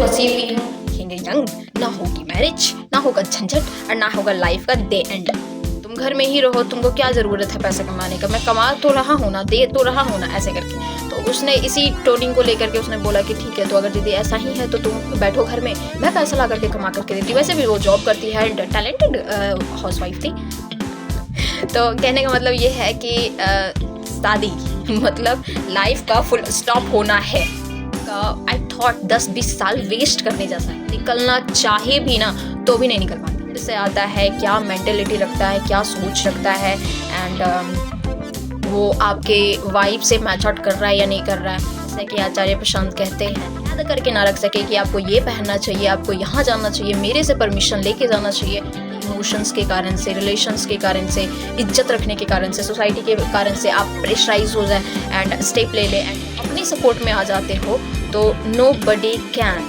फंसी हुई हूँ, दिखेंगे यंग, ना होगी मैरिज, ना होगा झंझट और ना होगा लाइफ का डे एंड। तुम घर में ही रहो, तुमको क्या ज़रूरत है पैसे कमाने का, मैं कमा तो रहा हूँ ना, दे तो रहा हूँ ना, ऐसे करके। तो उसने इसी टोनिंग को लेकर के उसने बोला कि ठीक है, तो अगर दीदी ऐसा ही है तो तुम बैठो घर में, मैं पैसा ला करके कमा करके देती हूँ। वैसे भी वो जॉब करती है एंड टैलेंटेड हाउसवाइफ थी। तो कहने का मतलब ये है कि शादी मतलब लाइफ का फुल स्टॉप होना है। आई थॉट 10-20 साल वेस्ट करने जैसा है, निकलना चाहे भी ना तो भी नहीं निकल पाता। इससे आता है क्या मेंटेलिटी रखता है, क्या सोच रखता है एंड वो आपके वाइब से मैच आउट कर रहा है या नहीं कर रहा है। जैसे कि आचार्य प्रशांत कहते हैं, याद करके ना रख सके कि आपको ये पहनना चाहिए, आपको यहाँ जाना चाहिए, मेरे से परमिशन लेके जाना चाहिए। इमोशंस के कारण से, रिलेशंस के कारण से, इज्जत रखने के कारण से, सोसाइटी के कारण से आप प्रेशराइज हो जाए एंड स्टेप ले ले एंड अपनी सपोर्ट में आ जाते हो, तो nobody can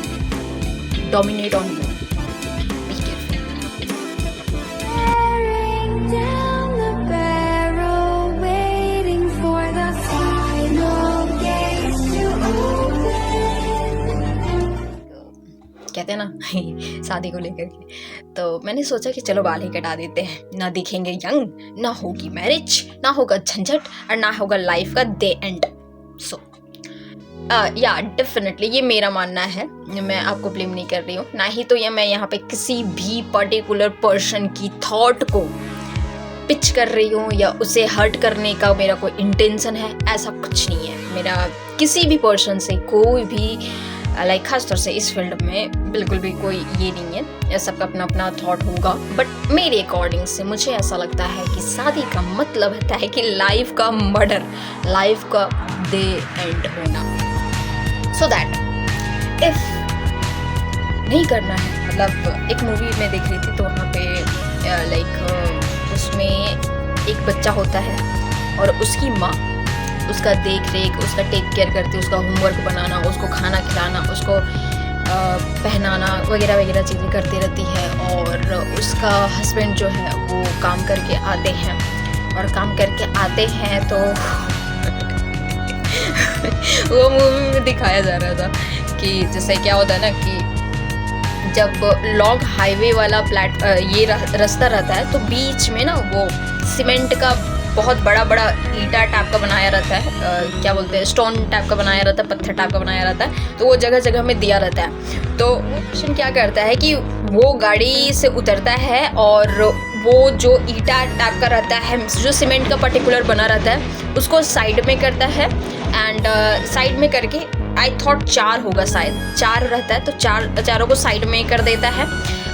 dominate on you. Be careful. Staring down the barrel, waiting for the final gates to open. कहते हैं ना शादी को लेकर के, तो मैंने सोचा कि चलो बाल ही कटा देते हैं, ना दिखेंगे यंग, ना होगी मैरिज, ना होगा झंझट और ना होगा लाइफ का डे एंड। सो या डेफिनेटली ये मेरा मानना है, मैं आपको ब्लेम नहीं कर रही हूँ, ना ही तो ये मैं यहाँ पे किसी भी पर्टिकुलर पर्सन की थॉट को पिच कर रही हूँ या उसे हर्ट करने का मेरा कोई इंटेंशन है, ऐसा कुछ नहीं है मेरा किसी भी पर्सन से। कोई भी लाइक खास तौर से इस फील्ड में बिल्कुल भी कोई ये नहीं है, सबका अपना अपना थॉट होगा। बट मेरे अकॉर्डिंग से मुझे ऐसा लगता है कि शादी का मतलब होता है कि लाइफ का मर्डर, लाइफ का डे एंड होना। सो दैट इफ नहीं करना है, मतलब एक मूवी में देख रही थी तो वहाँ पे लाइक उसमें एक बच्चा होता है और उसकी माँ उसका देख रेख, उसका टेक केयर करती है, उसका होमवर्क बनाना, उसको खाना खिलाना, उसको पहनाना वगैरह वगैरह चीज़ें करती रहती है। और उसका हस्बैंड जो है वो काम करके आते हैं और काम करके आते हैं तो वो मूवी में दिखाया जा रहा था कि जैसे क्या होता है ना कि जब लॉन्ग हाईवे वाला ये रास्ता रहता है तो बीच में ना वो सीमेंट का बहुत बड़ा बड़ा ईटा टाइप का बनाया रहता है, क्या बोलते हैं, स्टोन टाइप का बनाया रहता है, पत्थर टाइप का बनाया रहता है, तो वो जगह जगह में दिया रहता है। तो वो पर्सन क्या करता है कि वो गाड़ी से उतरता है और वो जो ईटा टाइप का रहता है, जो सीमेंट का पर्टिकुलर बना रहता है, उसको साइड में करता है एंड साइड में करके आई थॉट 4 होगा, शायद 4 रहता है, तो चारों को साइड में कर देता है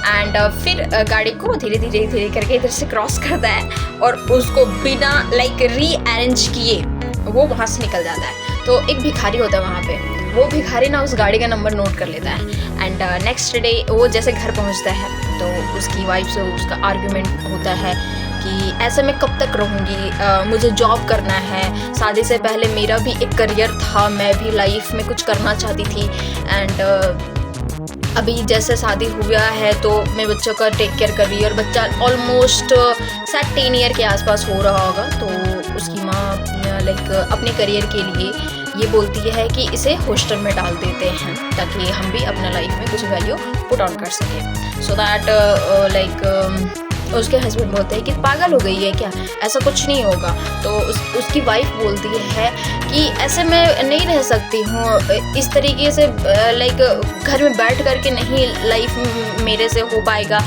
एंड फिर गाड़ी को धीरे धीरे करके इधर से क्रॉस करता है और उसको बिना लाइक रीअरेंज किए वो वहाँ से निकल जाता है। तो एक भिखारी होता है वहाँ पे, वो भिखारी ना उस गाड़ी का नंबर नोट कर लेता है एंड नेक्स्ट डे वो जैसे घर पहुँचता है तो उसकी वाइफ से उसका आर्ग्यूमेंट होता है कि ऐसे मैं कब तक रहूँगी, मुझे जॉब करना है, शादी से पहले मेरा भी एक करियर था, मैं भी लाइफ में कुछ करना चाहती थी एंड अभी जैसे शादी हुआ है तो मैं बच्चों का टेक केयर कर रही हूँ और बच्चा ऑलमोस्ट शायद 10 ईयर के आसपास हो रहा होगा। तो उसकी माँ लाइक अपने करियर के लिए ये बोलती है कि इसे हॉस्टल में डाल देते हैं ताकि हम भी अपना लाइफ में कुछ वैल्यू पुट ऑन कर सकें। सो दैट लाइक उसके हस्बैंड बोलते हैं कि पागल हो गई है क्या, ऐसा कुछ नहीं होगा। तो उसकी वाइफ बोलती है कि ऐसे मैं नहीं रह सकती हूँ, इस तरीके से लाइक घर में बैठ करके नहीं लाइफ मेरे से हो पाएगा।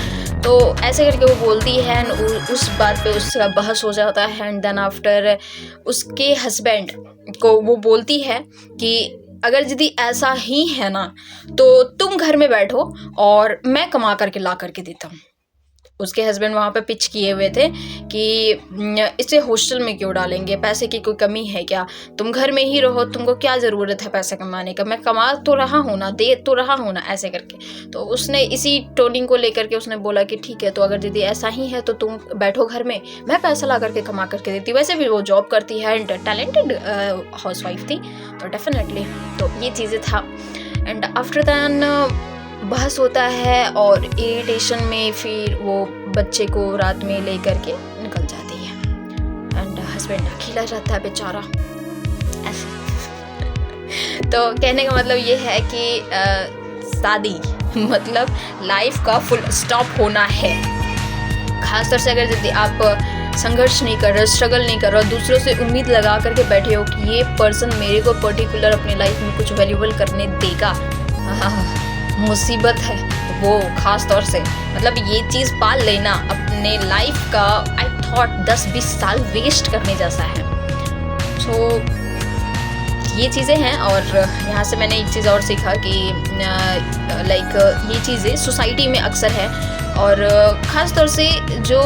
तो ऐसे करके वो बोलती है उस बात पे उसका बहस हो जाता है एंड देन आफ्टर उसके हस्बैंड को वो बोलती है कि अगर यदि ऐसा ही है ना तो तुम घर में बैठो और मैं कमा करके ला करके देता हूँ। उसके हस्बैंड वहाँ पे पिच किए हुए थे कि इसे हॉस्टल में क्यों डालेंगे, पैसे की कोई कमी है क्या, तुम घर में ही रहो, तुमको क्या ज़रूरत है पैसे कमाने का, मैं कमा तो रहा हूँ ना, दे तो रहा हूँ ना, ऐसे करके। तो उसने इसी टोनिंग को लेकर के उसने बोला कि ठीक है, तो अगर दीदी ऐसा ही है तो तुम बैठो घर में, मैं पैसा ला करके कमा करके देती। वैसे भी वो जॉब करती है एंड टैलेंटेड हाउसवाइफ थी, तो डेफिनेटली तो ये चीज़ें था। एंड आफ्टर दैन बहस होता है और इरिटेशन में फिर वो बच्चे को रात में ले करके निकल जाती है एंड हस्बैंड अकेला रहता है बेचारा ऐसे। तो कहने का मतलब ये है कि शादी मतलब लाइफ का फुल स्टॉप होना है। खासतौर से अगर यदि आप संघर्ष नहीं कर रहे, स्ट्रगल नहीं कर रहे हो, दूसरों से उम्मीद लगा करके बैठे हो कि ये पर्सन मेरे को पर्टिकुलर अपनी लाइफ में कुछ वैल्यूबल करने देगा, मुसीबत है वो। खास तौर से मतलब ये चीज़ पाल लेना अपने लाइफ का आई थॉट 10-20 साल वेस्ट करने जैसा है। तो ये चीज़ें हैं। और यहाँ से मैंने एक चीज़ और सीखा कि लाइक ये चीज़ें सोसाइटी में अक्सर है, और ख़ास तौर से जो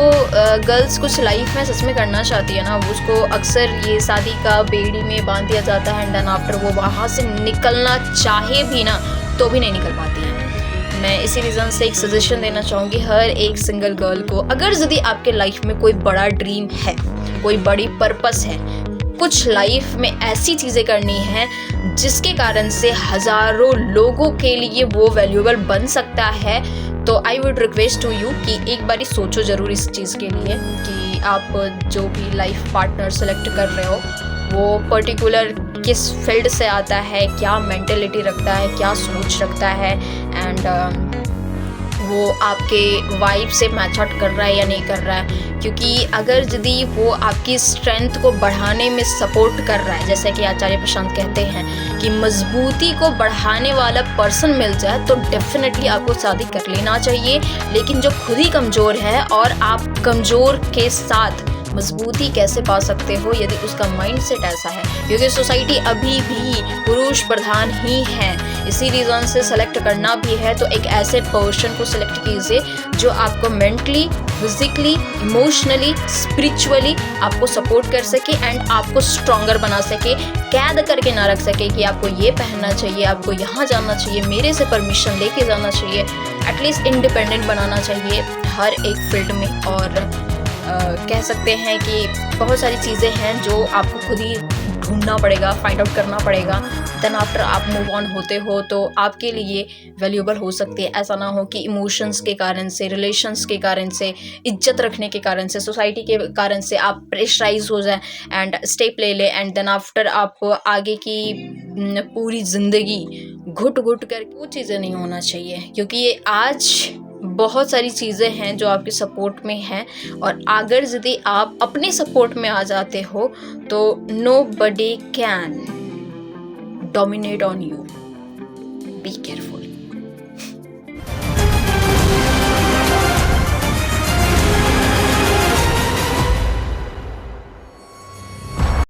गर्ल्स कुछ लाइफ में सच में करना चाहती है ना, उसको अक्सर ये शादी का बेड़ी में बांध दिया जाता है, एंड देन आफ्टर वो वहाँ से निकलना चाहे भी ना तो भी नहीं निकल पाती है। मैं इसी रीज़न से एक सजेशन देना चाहूँगी हर एक सिंगल गर्ल को, अगर यदि आपके लाइफ में कोई बड़ा ड्रीम है, कोई बड़ी पर्पस है, कुछ लाइफ में ऐसी चीज़ें करनी है जिसके कारण से हज़ारों लोगों के लिए वो वैल्यूएबल बन सकता है, तो I would request to you कि एक बारी सोचो ज़रूर इस चीज़ के लिए कि आप जो भी लाइफ पार्टनर सेलेक्ट कर रहे हो वो पर्टिकुलर किस फील्ड से आता है, क्या मेंटेलिटी रखता है, क्या सोच रखता है, एंड वो आपके वाइब से मैच आउट कर रहा है या नहीं कर रहा है। क्योंकि अगर यदि वो आपकी स्ट्रेंथ को बढ़ाने में सपोर्ट कर रहा है, जैसे कि आचार्य प्रशांत कहते हैं कि मजबूती को बढ़ाने वाला पर्सन मिल जाए तो डेफिनेटली आपको शादी कर लेना चाहिए। लेकिन जो खुद ही कमज़ोर है और आप कमज़ोर के साथ मजबूती कैसे पा सकते हो यदि उसका माइंडसेट ऐसा है, क्योंकि सोसाइटी अभी भी पुरुष प्रधान ही है। इसी रीज़न से सेलेक्ट करना भी है तो एक ऐसे पर्सन को सेलेक्ट कीजिए जो आपको मेंटली, फिजिकली, इमोशनली, स्पिरिचुअली आपको सपोर्ट कर सके एंड आपको स्ट्रॉन्गर बना सके। कैद करके ना रख सके कि आपको ये पहनना चाहिए, आपको यहाँ जाना चाहिए, मेरे से परमिशन लेके जाना चाहिए। एटलीस्ट इंडिपेंडेंट बनाना चाहिए हर एक फील्ड में। और कह सकते हैं कि बहुत सारी चीज़ें हैं जो आपको खुद ही ढूंढना पड़ेगा, फाइंड आउट करना पड़ेगा। देन आफ्टर आप मूव ऑन होते हो तो आपके लिए वैल्यूएबल हो सकती है। ऐसा ना हो कि इमोशंस के कारण से, रिलेशंस के कारण से, इज्जत रखने के कारण से, सोसाइटी के कारण से आप प्रेशराइज हो जाए एंड स्टेप ले ले, एंड देन आफ्टर आप आगे की पूरी ज़िंदगी घुट घुट कर, वो चीज़ें नहीं होना चाहिए। क्योंकि ये आज बहुत सारी चीज़ें हैं जो आपके सपोर्ट में हैं, और अगर यदि आप अपने सपोर्ट में आ जाते हो तो nobody can dominate on you. Be careful.